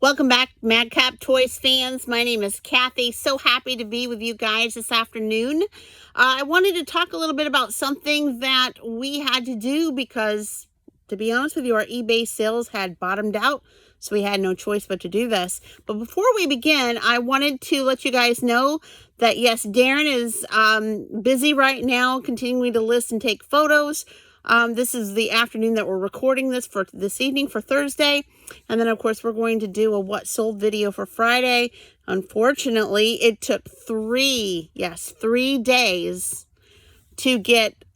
Welcome back, Madcap Toys fans. My name is Kathy. So happy to be with you guys this afternoon. I wanted to talk a little bit about something that we had to do because, to be honest with you, our eBay sales had bottomed out, so we had no choice but to do this. But before we begin, I wanted to let you guys know that, yes, Darren is busy right now, continuing to list and take photos. This is the afternoon that we're recording this for this evening for Thursday. And then, of course, we're going to do a what sold video for Friday. Unfortunately, it took 3 days to get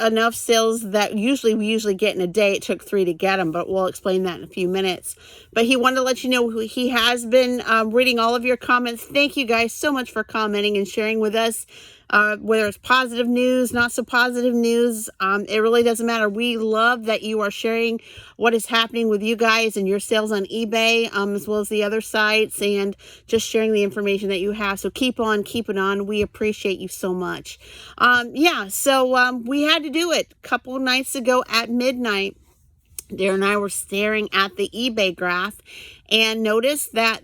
enough sales that we usually get in a day. It took 3 to get them, but we'll explain that in a few minutes. But he wanted to let you know he has been reading all of your comments. Thank you guys so much for commenting and sharing with us. Whether it's positive news, not so positive news, it really doesn't matter. We love that you are sharing what is happening with you guys and your sales on eBay, as well as the other sites, and just sharing the information that you have. So keep on keeping on. We appreciate you so much. So we had to do it a couple of nights ago at midnight. Darren and I were staring at the eBay graph and noticed that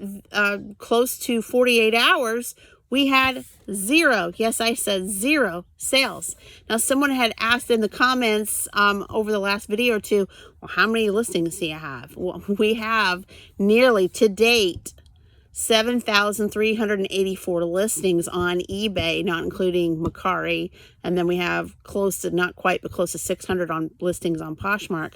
close to 48 hours, we had 0. Yes, I said 0 sales. Now, someone had asked in the comments over the last video or two, well, how many listings do you have? Well, we have nearly, to date, 7,384 listings on eBay, not including Macari. And then we have close to, not quite, but close to 600 on listings on Poshmark.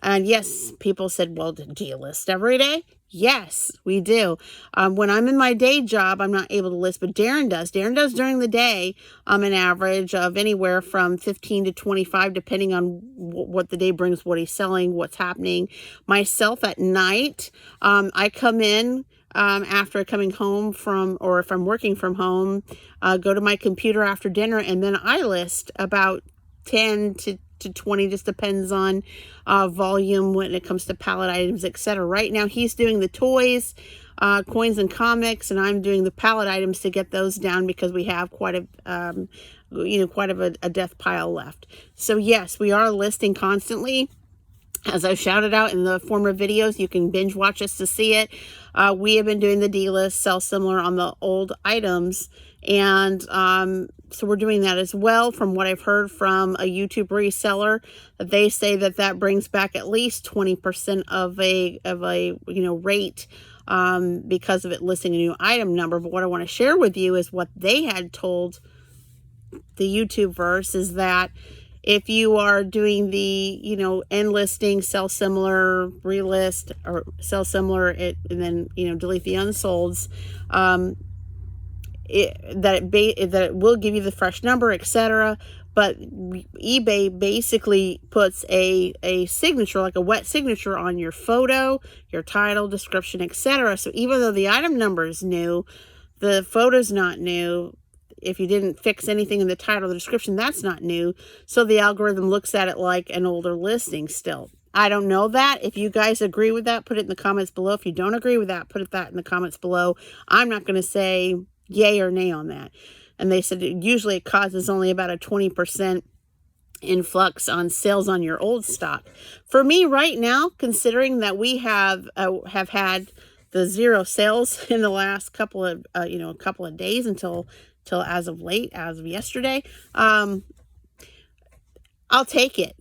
And yes, people said, well, do you list every day? Yes, we do. When I'm in my day job, I'm not able to list, but Darren does. Darren does during the day, an average of anywhere from 15 to 25, depending on what the day brings, what he's selling, what's happening. Myself at night, I come in after coming home from, or if I'm working from home, go to my computer after dinner, and then I list about 10 to 20, just depends on volume when it comes to pallet items, etc. Right now he's doing the toys, coins and comics, and I'm doing the pallet items to get those down because we have quite a death pile left. So yes, we are listing constantly. As I've shouted out in the former videos, you can binge watch us to see it. We have been doing the D-list, sell similar on the old items, and so we're doing that as well. From what I've heard from a YouTube reseller, that they say that brings back at least 20% of a rate because of it listing a new item number. But what I want to share with you is what they had told the YouTube verse is that if you are doing the, end listing, sell similar, relist, or sell similar, and then, delete the unsolds, that it will give you the fresh number, etc. But eBay basically puts a signature, like a wet signature, on your photo, your title, description, etc. So even though the item number is new, the photo's not new. If you didn't fix anything in the title, the description, that's not new. So the algorithm looks at it like an older listing still. I don't know that. If you guys agree with that, put it in the comments below. If you don't agree with that, put that in the comments below. I'm not going to say yay or nay on that. And they said usually it causes only about a 20% influx on sales on your old stock. For me right now, considering that we have had the 0 sales in the last couple of days until as of yesterday, I'll take it,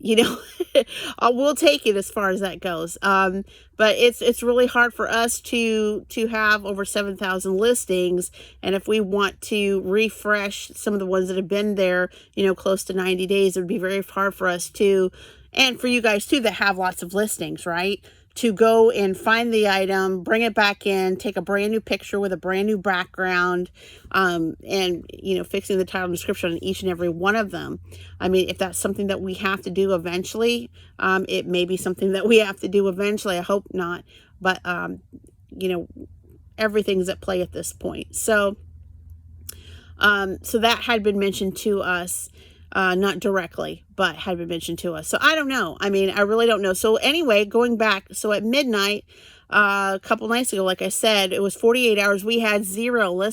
we'll take it as far as that goes. But it's really hard for us to have over 7,000 listings. And if we want to refresh some of the ones that have been there, close to 90 days, it would be very hard for us to, and for you guys too, that have lots of listings, right? To go and find the item, bring it back in, take a brand new picture with a brand new background, and, fixing the title and description on each and every one of them. I mean, if that's something that we have to do eventually, it may be something that we have to do eventually. I hope not. But, everything's at play at this point. So that had been mentioned to us. Not directly, but had been mentioned to us. So I don't know. I mean, I really don't know. So anyway, going back, so at midnight, a couple nights ago, like I said, it was 48 hours. We had 0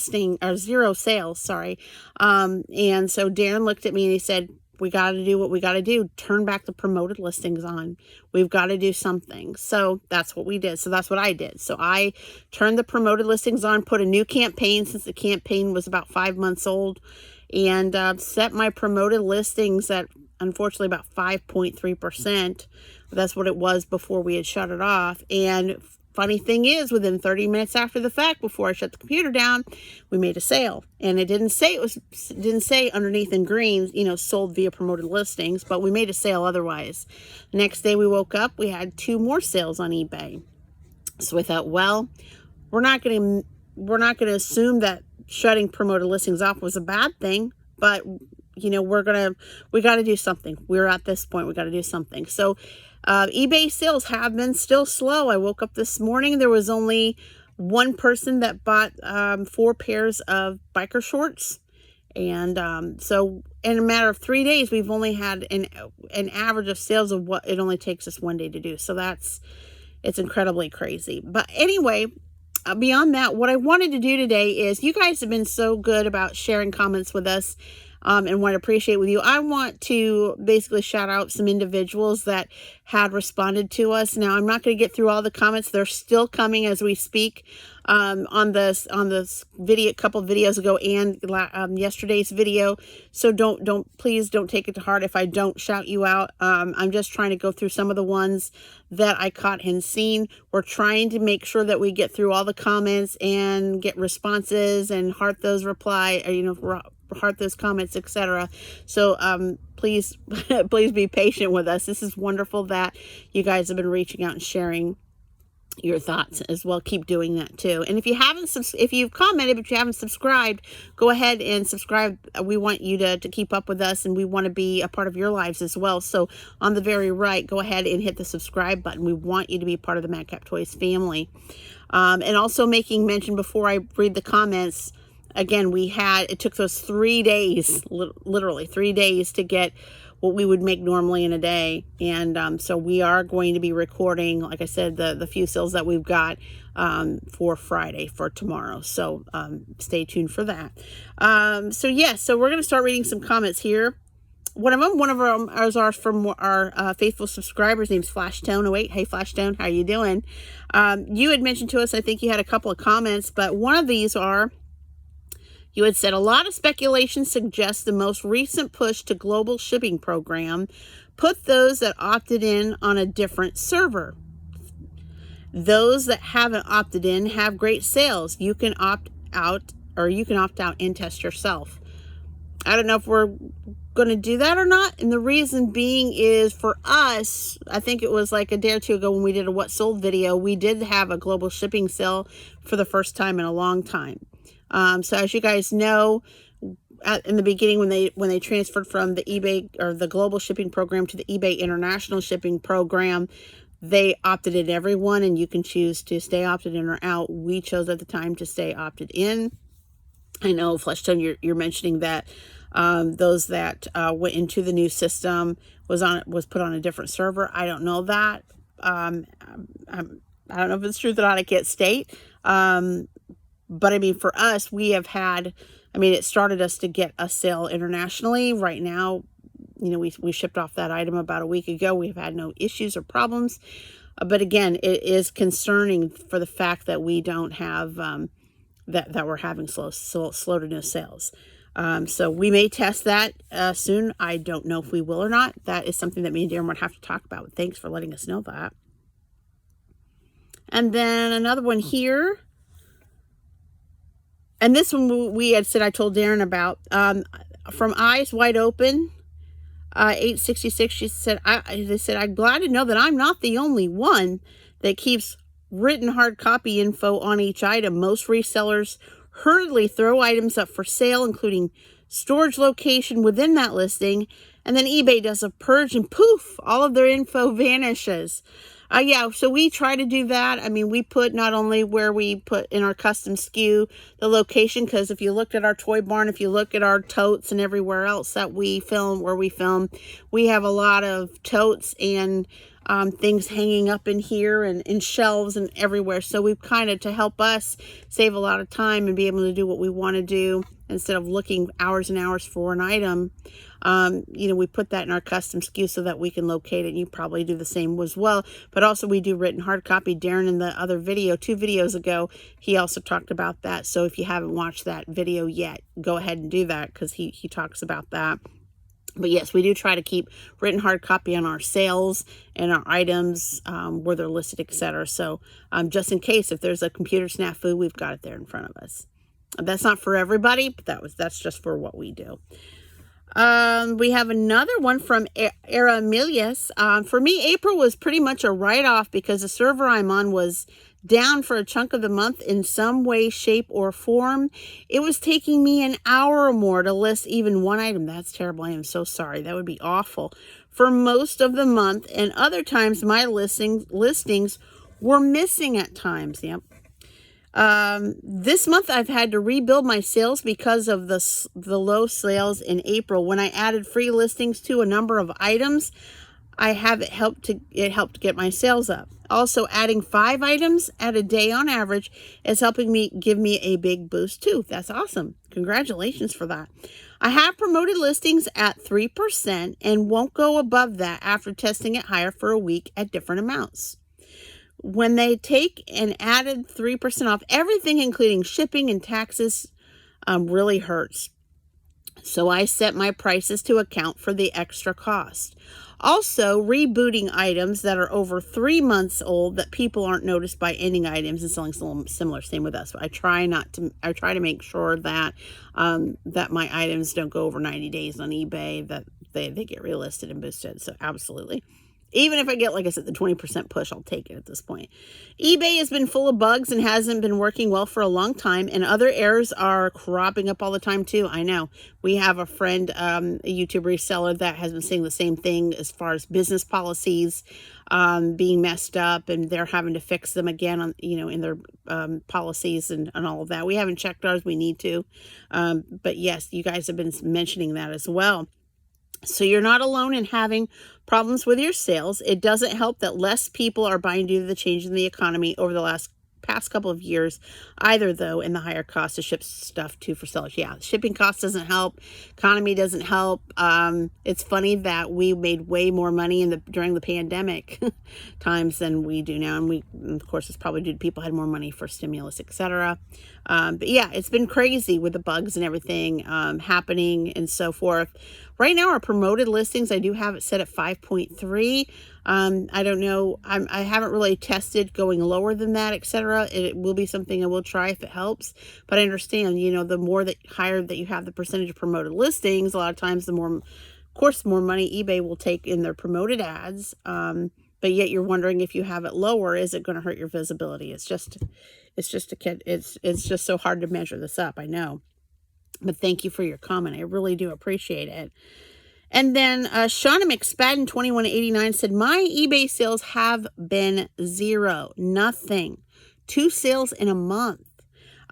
sales, sorry. And so Darren looked at me and he said, we got to do what we got to do. Turn back the promoted listings on. We've got to do something. So that's what we did. So that's what I did. So I turned the promoted listings on, put a new campaign since the campaign was about 5 months old, and set my promoted listings at, unfortunately, about 5.3%. That's what it was before we had shut it off. And funny thing is, within 30 minutes after the fact, before I shut the computer down, we made a sale. And it didn't say underneath in green, you know, sold via promoted listings, but we made a sale otherwise. Next day we woke up, we had 2 more sales on eBay. So we thought, well, we're not going to assume that shutting promoted listings off was a bad thing, but you know, we got to do something. We're at this point, we got to do something. So eBay sales have been still slow. I woke up this morning, there was only one person that bought 4 pairs of biker shorts. And so in a matter of 3 days, we've only had an average of sales of what it only takes us 1 day to do. So it's incredibly crazy. But anyway, beyond that, what I wanted to do today is, you guys have been so good about sharing comments with us. And want to appreciate with you. I want to basically shout out some individuals that had responded to us. Now, I'm not going to get through all the comments. They're still coming as we speak. On this video, a couple of videos ago, and yesterday's video. So please don't take it to heart if I don't shout you out. I'm just trying to go through some of the ones that I caught and seen. We're trying to make sure that we get through all the comments and get responses and heart those heart those comments, etc. So please please be patient with us. This is wonderful that you guys have been reaching out and sharing your thoughts as well. Keep doing that too. And if you've commented but you haven't subscribed, go ahead and subscribe. We want you to keep up with us, and we want to be a part of your lives as well. So on the very right, go ahead and hit the subscribe button. We want you to be part of the Madcap Toys family. And also making mention before I read the comments, again, it took those 3 days, literally 3 days, to get what we would make normally in a day. And so we are going to be recording, like I said, the few sales that we've got for Friday, for tomorrow. So stay tuned for that. So we're going to start reading some comments here. One of them is from our faithful subscribers. Name's Flashtone08. Hey, Flashtone, how you doing? You had mentioned to us, I think you had a couple of comments, but one of these you had said, a lot of speculation suggests the most recent push to global shipping program put those that opted in on a different server. Those that haven't opted in have great sales. You can opt out, or you can opt out and test yourself. I don't know if we're going to do that or not. And the reason being is, for us, I think it was like a day or two ago when we did a What Sold video, we did have a global shipping sale for the first time in a long time. So as you guys know, in the beginning, when they transferred from the eBay or the global shipping program to the eBay international shipping program, they opted in everyone, and you can choose to stay opted in or out. We chose at the time to stay opted in. I know, Flashtone, you're mentioning that those that went into the new system was put on a different server. I don't know that. I don't know if it's true or not. I can't state. But I mean, for us, we have had, it started us to get a sale internationally. Right now, we shipped off that item about a week ago. We've had no issues or problems. But again, it is concerning for the fact that we don't have, that we're having slow to no sales. So we may test that soon. I don't know if we will or not. That is something that me and Darren would have to talk about. Thanks for letting us know that. And then another one here. And this one we had said, I told Darren about, from Eyes Wide Open, 866, she said, they said, I'm glad to know that I'm not the only one that keeps written hard copy info on each item. Most resellers hurriedly throw items up for sale, including storage location within that listing, and then eBay does a purge and poof, all of their info vanishes. Yeah, so we try to do that. We put not only where we put in our custom SKU, the location, because if you looked at our toy barn, if you look at our totes and everywhere else that we film, we have a lot of totes and things hanging up in here and in shelves and everywhere. So we've kind of, to help us save a lot of time and be able to do what we want to do instead of looking hours and hours for an item, you know, we put that in our custom SKU so that we can locate it. And you probably do the same as well. But also we do written hard copy. Darren, in the other video, 2 videos ago, he also talked about that. So if you haven't watched that video yet, go ahead and do that, because he talks about that. But yes, we do try to keep written hard copy on our sales and our items, where they're listed, etc. So just in case if there's a computer snafu, we've got it there in front of us. That's not for everybody, but that's just for what we do. We have another one from Era Emilius. For me, April was pretty much a write-off because the server I'm on was down for a chunk of the month in some way, shape, or form. It was taking me an hour or more to list even one item. That's terrible. I am so sorry. That would be awful. For most of the month, and other times my listings were missing at times. Yep. This month I've had to rebuild my sales because of the low sales in April. When I added free listings to a number of items, it helped get my sales up. Also, adding 5 items at a day on average is helping me give me a big boost too. That's awesome. Congratulations for that. I have promoted listings at 3% and won't go above that after testing it higher for a week at different amounts. When they take an added 3% off everything, including shipping and taxes, really hurts. So I set my prices to account for the extra cost. Also, rebooting items that are over 3 months old that people aren't noticed by ending items and selling similar. Same with us. I try to make sure that that my items don't go over 90 days on eBay, that they get relisted and boosted. So absolutely. Even if I get, like I said, the 20% push, I'll take it at this point. eBay has been full of bugs and hasn't been working well for a long time, and other errors are cropping up all the time too. I know. We have a friend, a YouTube reseller, that has been saying the same thing as far as business policies being messed up, and they're having to fix them again on, in their policies and all of that. We haven't checked ours. We need to. But yes, you guys have been mentioning that as well. So you're not alone in having problems with your sales. It doesn't help that less people are buying due to the change in the economy over the past couple of years either, though, and the higher cost to ship stuff to for sellers. Yeah, shipping cost doesn't help. Economy doesn't help. It's funny that we made way more money during the pandemic times than we do now. And of course, it's probably due to people had more money for stimulus, etc. But yeah, it's been crazy with the bugs and everything happening and so forth. Right now, our promoted listings, I do have it set at 5.3. I don't know. I haven't really tested going lower than that, etc. It will be something I will try if it helps. But I understand, the more higher that you have the percentage of promoted listings, a lot of times the more money eBay will take in their promoted ads. But yet you're wondering, if you have it lower, is it going to hurt your visibility? It's just so hard to measure this up. I know. But thank you for your comment. I really do appreciate it. And then Shauna McSpadden 2189 said, my eBay sales have been 0, nothing. 2 sales in a month.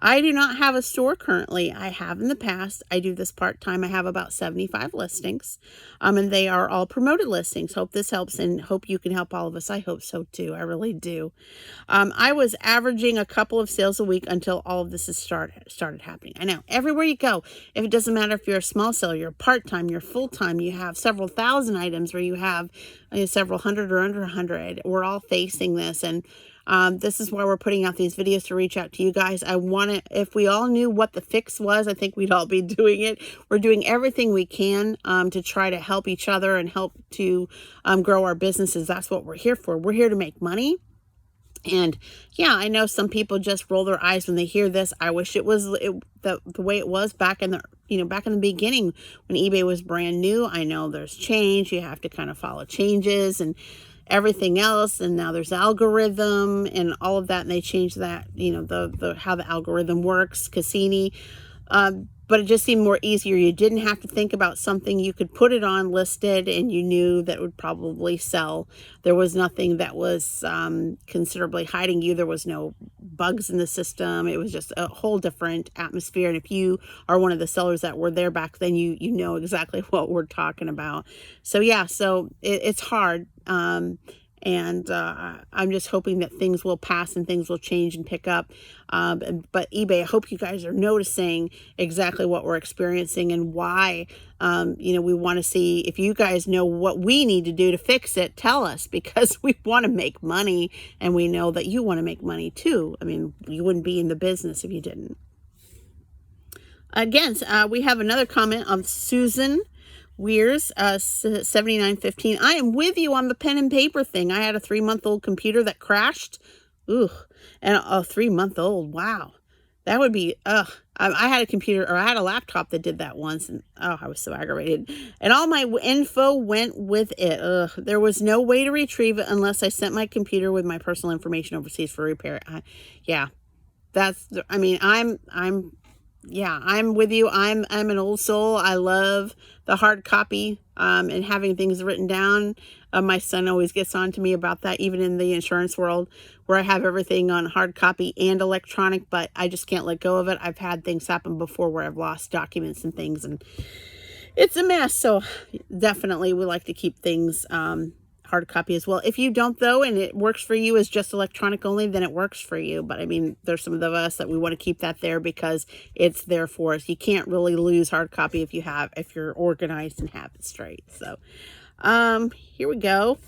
I do not have a store currently. I have in the past. I do this part-time. I have about 75 listings, and they are all promoted listings. Hope this helps, and hope you can help all of us. I hope so too. I really do. I was averaging a couple of sales a week until all of this has started happening. I know. Everywhere you go, if it doesn't matter if you're a small seller, you're part-time, you're full-time, you have several thousand items, or you have several hundred or under 100, we're all facing this, and this is why we're putting out these videos, to reach out to you guys. If we all knew what the fix was, I think we'd all be doing it. We're doing everything we can to try to help each other and help to grow our businesses. That's what we're here for. We're here to make money. And yeah, I know some people just roll their eyes when they hear this. I wish it was the way it was back in the beginning when eBay was brand new. I know there's change. You have to kind of follow changes and everything else, and now there's algorithm and all of that, and they changed that, how the algorithm works, Cassini, but it just seemed more easier. You didn't have to think about something. You could put it on listed, and you knew that would probably sell. There was nothing that was considerably hiding you. There was no bugs in the system. It was just a whole different atmosphere, and if you are one of the sellers that were there back then, you know exactly what we're talking about. So yeah, so it's hard. And I'm just hoping that things will pass and things will change and pick up. But eBay, I hope you guys are noticing exactly what we're experiencing and why. We want to see if you guys know what we need to do to fix it. Tell us, because we want to make money, and we know that you want to make money too. I mean, you wouldn't be in the business if you didn't. Again, we have another comment on Susan Weirs, 7915. I am with you on the pen and paper thing. I had a 3-month-old computer that crashed. Ooh, and a 3-month-old. Wow. That would be, I had a computer, or I had a laptop that did that once, and I was so aggravated. And all my info went with it. There was no way to retrieve it unless I sent my computer with my personal information overseas for repair. Yeah, I'm with you. I'm an old soul. I love the hard copy and having things written down. My son always gets on to me about that, even in the insurance world, where I have everything on hard copy and electronic, but I just can't let go of it. I've had things happen before where I've lost documents and things, and it's a mess. So definitely we like to keep things hard copy as well. If you don't, though, and it works for you as just electronic only, then it works for you. But I mean, there's some of us that we want to keep that there because it's there for us. You can't really lose hard copy if you're organized and have it straight. So here we go.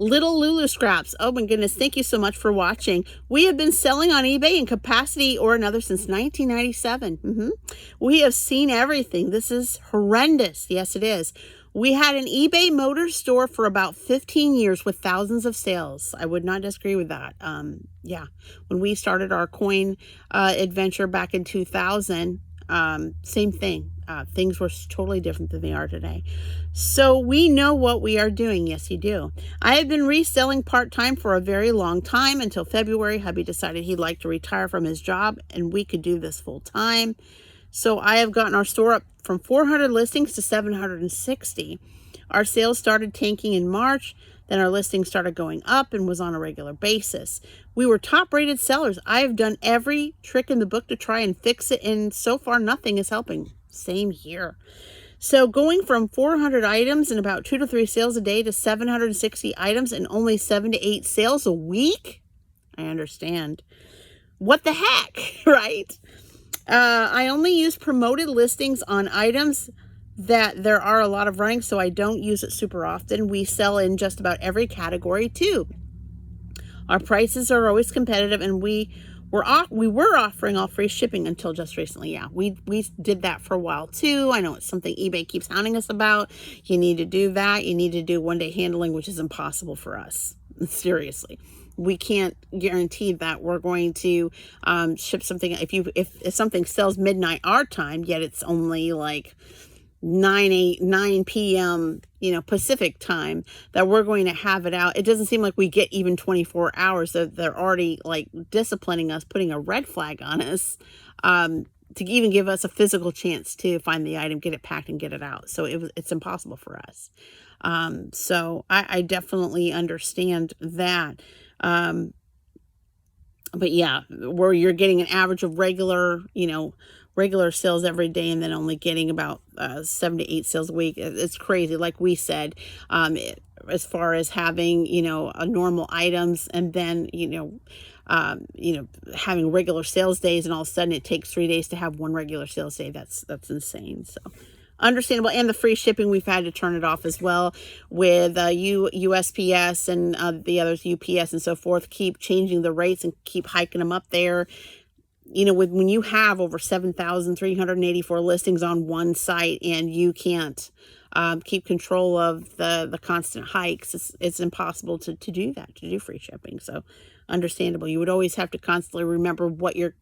Little Lulu Scraps. Oh my goodness, thank you so much for watching. We have been selling on eBay in capacity or another since 1997. We have seen everything. This is horrendous. Yes, it is. We had an eBay motor store for about 15 years with thousands of sales. I would not disagree with that. Yeah, when we started our coin adventure back in 2000, same thing. Things were totally different than they are today. So we know what we are doing. Yes, you do. I have been reselling part-time for a very long time until February. Hubby decided he'd like to retire from his job and we could do this full-time. So I have gotten our store up from 400 listings to 760. Our sales started tanking in March. Then our listings started going up and was on a regular basis. We were top-rated sellers. I have done every trick in the book to try and fix it, and so far nothing is helping. Same here. So going from 400 items and about 2 to 3 sales a day to 760 items and only 7 to 8 sales a week? I understand. What the heck, right? I only use promoted listings on items that there are a lot of running, so I don't use it super often. We sell in just about every category too. Our prices are always competitive, and we were offering all free shipping until just recently. Yeah, we did that for a while too. I know it's something eBay keeps hounding us about. You need to do that. You need to do one-day handling, which is impossible for us. Seriously. We can't guarantee that we're going to ship something. If something sells midnight our time, yet it's only like 9 p.m. Pacific time, that we're going to have it out. It doesn't seem like we get even 24 hours. So they're already like disciplining us, putting a red flag on us to even give us a physical chance to find the item, get it packed, and get it out. So it's impossible for us. So I definitely understand that. But yeah, where you're getting an average of regular sales every day and then only getting about 7 to 8 sales a week, it's crazy. Like we said, as far as having, a normal items and then, having regular sales days, and all of a sudden it takes 3 days to have one regular sales day. That's insane. So understandable. And the free shipping, we've had to turn it off as well with USPS and the others, UPS and so forth, keep changing the rates and keep hiking them up there. When you have over 7,384 listings on one site and you can't keep control of the constant hikes, it's impossible to do that, to do free shipping. So understandable. You would always have to constantly remember what your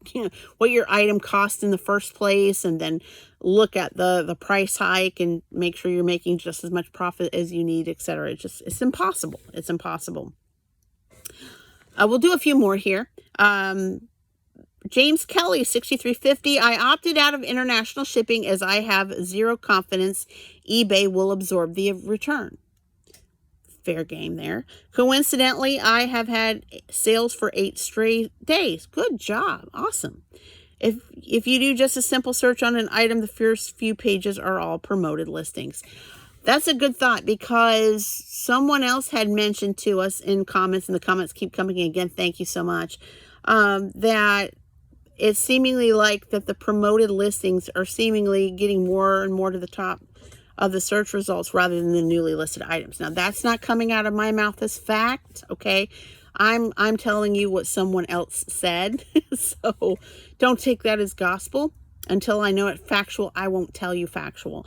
item cost in the first place, and then look at the price hike and make sure you're making just as much profit as you need, etc. It's impossible. It's impossible. We'll do a few more here. James Kelly, 6350. I opted out of international shipping as I have zero confidence eBay will absorb the return. Fair game there. Coincidentally, I have had sales for 8 straight days. Good job. Awesome. If you do just a simple search on an item, the first few pages are all promoted listings. That's a good thought, because someone else had mentioned to us in comments, and the comments keep coming again, thank you so much, that it's seemingly like that the promoted listings are seemingly getting more and more to the top of the search results rather than the newly listed items. Now, that's not coming out of my mouth as fact, okay? I'm telling you what someone else said. So don't take that as gospel. Until I know it factual, I won't tell you factual.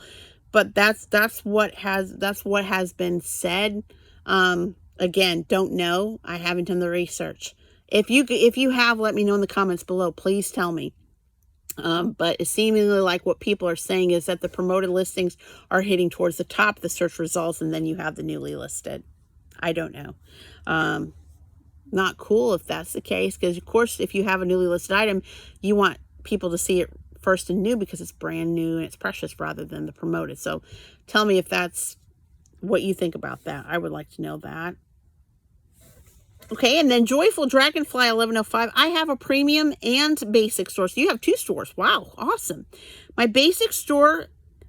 But that's what has been said. Again, don't know. I haven't done the research. If you have, let me know in the comments below. Please tell me. But it's seemingly like what people are saying is that the promoted listings are hitting towards the top of the search results, and then you have the newly listed. I don't know. Not cool if that's the case, because of course, if you have a newly listed item, you want people to see it first and new because it's brand new and it's precious rather than the promoted. So tell me if that's what you think about that. I would like to know that. Okay, and then Joyful Dragonfly 1105. I have a premium and basic store. So you have two stores. Wow, awesome. My basic store,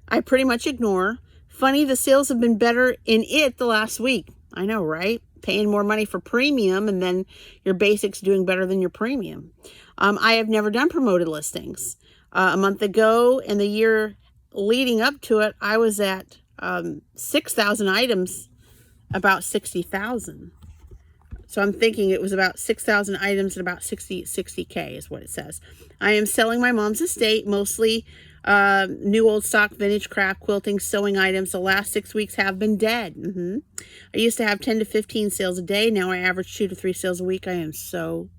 I pretty much ignore. Funny, the sales have been better in it the last week. I know, right? Paying more money for premium, and then your basics doing better than your premium. I have never done promoted listings. A month ago, and the year leading up to it, I was at 6,000 items, about 60,000. So I'm thinking it was about 6,000 items and about 60K is what it says. I am selling my mom's estate, mostly new old stock, vintage, craft, quilting, sewing items. The last 6 weeks have been dead. I used to have 10 to 15 sales a day. Now I average 2 to 3 sales a week. I am so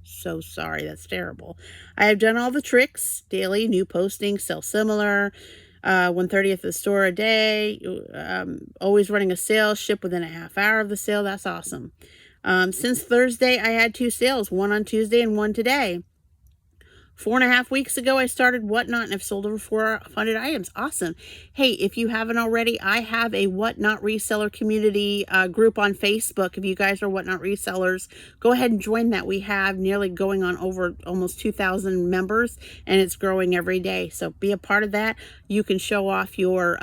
sorry. That's terrible. I have done all the tricks, daily, new postings, sell similar, 1/30th of the store a day, always running a sale, ship within a half hour of the sale. That's awesome. Since Thursday, I had 2 sales, one on Tuesday and one today. 4.5 weeks ago, I started Whatnot and have sold over 400 items. Awesome. Hey, if you haven't already, I have a Whatnot reseller community group on Facebook. If you guys are Whatnot resellers, go ahead and join that. We have nearly going on over almost 2,000 members, and it's growing every day. So be a part of that. You can show off your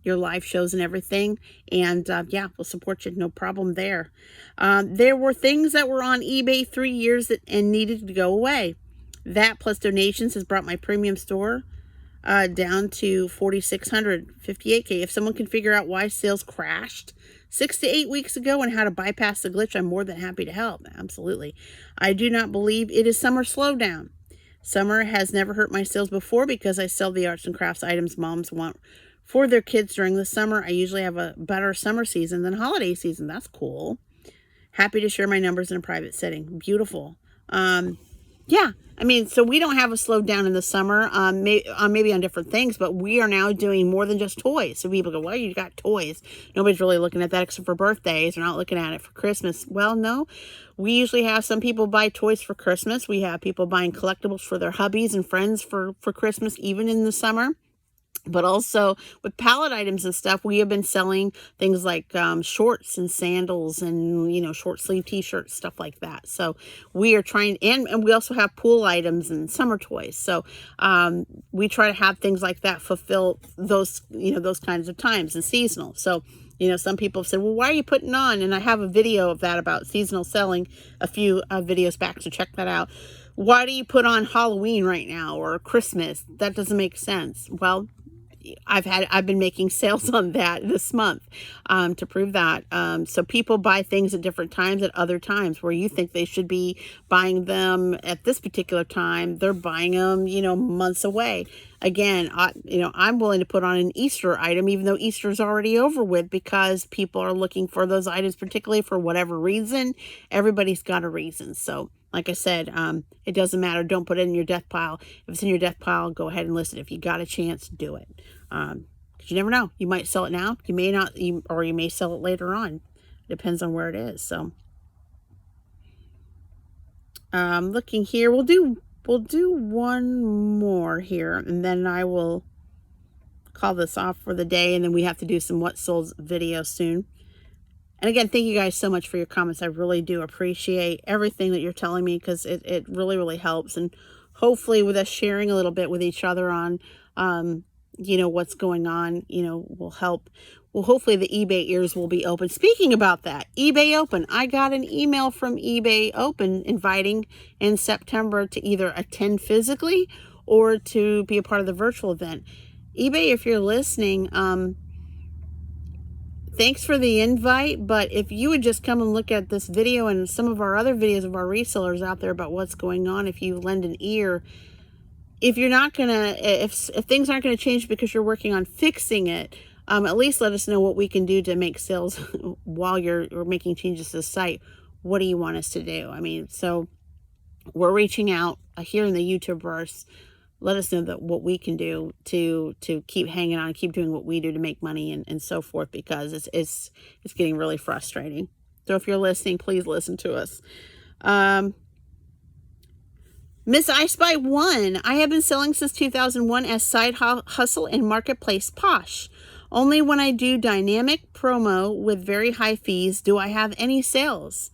live shows and everything. And yeah, we'll support you. No problem there. There were things that were on eBay 3 years and needed to go away. That plus donations has brought my premium store down to 4,658K. If someone can figure out why sales crashed 6 to 8 weeks ago and how to bypass the glitch, I'm more than happy to help. Absolutely. I do not believe it is summer slowdown. Summer has never hurt my sales before because I sell the arts and crafts items moms want for their kids during the summer. I usually have a better summer season than holiday season. That's cool. Happy to share my numbers in a private setting. Beautiful. Yeah, I mean, so we don't have a slowdown in the summer, maybe on different things, but we are now doing more than just toys. So people go, well, you got toys. Nobody's really looking at that except for birthdays. They're not looking at it for Christmas. Well, no, we usually have some people buy toys for Christmas. We have people buying collectibles for their hubbies and friends for Christmas, even in the summer. But also with pallet items and stuff, we have been selling things like shorts and sandals and, you know, short sleeve t-shirts, stuff like that. So we are trying, and we also have pool items and summer toys. So we try to have things like that fulfill those, you know, those kinds of times and seasonal. So, you know, some people have said, well, why are you putting on? And I have a video of that about seasonal selling a few videos back, so check that out. Why do you put on Halloween right now or Christmas? That doesn't make sense. Well, I've been making sales on that this month to prove that. So people buy things at different times at other times where you think they should be buying them at this particular time. They're buying them, you know, months away. Again, you know, I'm willing to put on an Easter item, even though Easter's already over with, because people are looking for those items, particularly for whatever reason. Everybody's got a reason. So like I said, it doesn't matter. Don't put it in your death pile. If it's in your death pile, go ahead and list it. If you got a chance, do it. Because you never know. You might sell it now. You may not, or you may sell it later on. Depends on where it is. So, looking here, we'll do one more here, and then I will call this off for the day. And then we have to do some what sold video soon. And again, thank you guys so much for your comments. I really do appreciate everything that you're telling me, because it really, really helps. And hopefully with us sharing a little bit with each other on, you know, what's going on, you know, will help well, hopefully the eBay ears will be open. Speaking about that, eBay Open. I got an email from eBay Open inviting in September to either attend physically or to be a part of the virtual event. eBay, if you're listening, thanks for the invite, but if you would just come and look at this video and some of our other videos of our resellers out there about what's going on, if you lend an ear, if you're not gonna, if things aren't gonna change because you're working on fixing it, at least let us know what we can do to make sales while you're making changes to the site. What do you want us to do? I mean, so we're reaching out here in the YouTubeverse. Let us know that what we can do to keep hanging on, keep doing what we do to make money and so forth, because it's getting really frustrating. So if you're listening, please listen to us. Miss I Spy 1. I have been selling since 2001 as side hustle and marketplace posh. Only when I do dynamic promo with very high fees do I have any sales.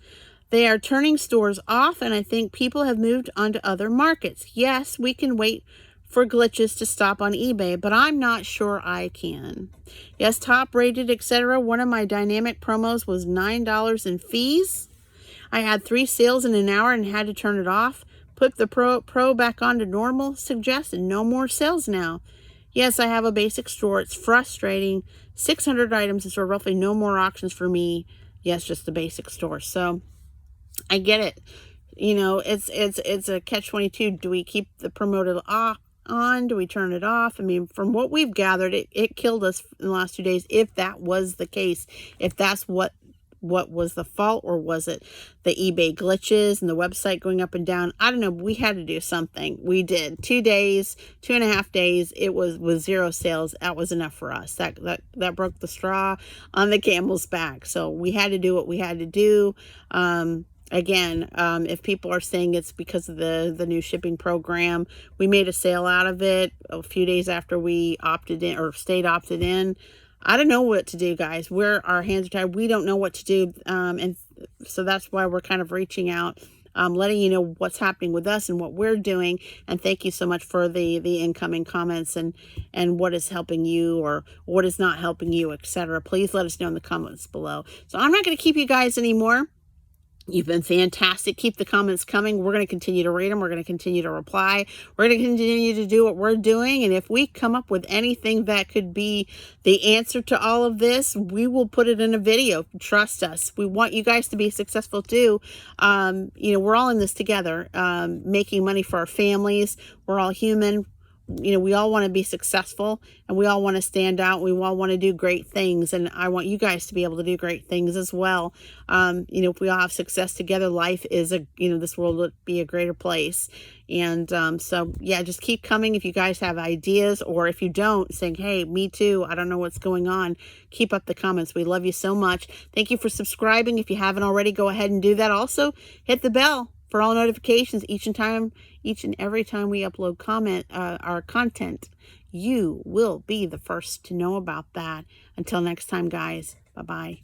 They are turning stores off, and I think people have moved on to other markets. Yes, we can wait for glitches to stop on eBay, but I'm not sure I can. Yes, top rated, etc. One of my dynamic promos was $9 in fees. I had 3 sales in an hour and had to turn it off. Put the pro back on to normal. Suggested no more sales now. Yes, I have a basic store. It's frustrating. 600 items, so roughly no more auctions for me. Yes, just the basic store. So I get it. You know, it's a catch-22. Do we keep the promoted on? Do we turn it off? I mean, from what we've gathered, it killed us in the last 2 days, if that was the case, if that's what was the fault, or was it the eBay glitches and the website going up and down? I don't know. We had to do something. We did. 2 days, 2.5 days. It was with 0 sales. That was enough for us. That broke the straw on the camel's back. So we had to do what we had to do. Again, if people are saying it's because of the new shipping program, we made a sale out of it a few days after we opted in, or stayed opted in. I don't know what to do, guys. Our hands are tied. We don't know what to do. And so that's why we're kind of reaching out, letting you know what's happening with us and what we're doing. And thank you so much for the incoming comments and what is helping you or what is not helping you, etc. Please let us know in the comments below. So I'm not going to keep you guys anymore. You've been fantastic. Keep the comments coming. We're going to continue to read them. We're going to continue to reply. We're going to continue to do what we're doing. And if we come up with anything that could be the answer to all of this, we will put it in a video. Trust us. We want you guys to be successful too. You know, we're all in this together, making money for our families. We're all human. You know, we all want to be successful, and we all want to stand out. We all want to do great things, and I want you guys to be able to do great things as well. You know, if we all have success together, life is this world would be a greater place. And so yeah, just keep coming if you guys have ideas, or if you don't, saying, hey, me too, I don't know what's going on. Keep up the comments. We love you so much. Thank you for subscribing. If you haven't already, go ahead and do that. Also, hit the bell for all notifications each and every time we upload our content. You will be the first to know about that. Until next time, guys. Bye-bye.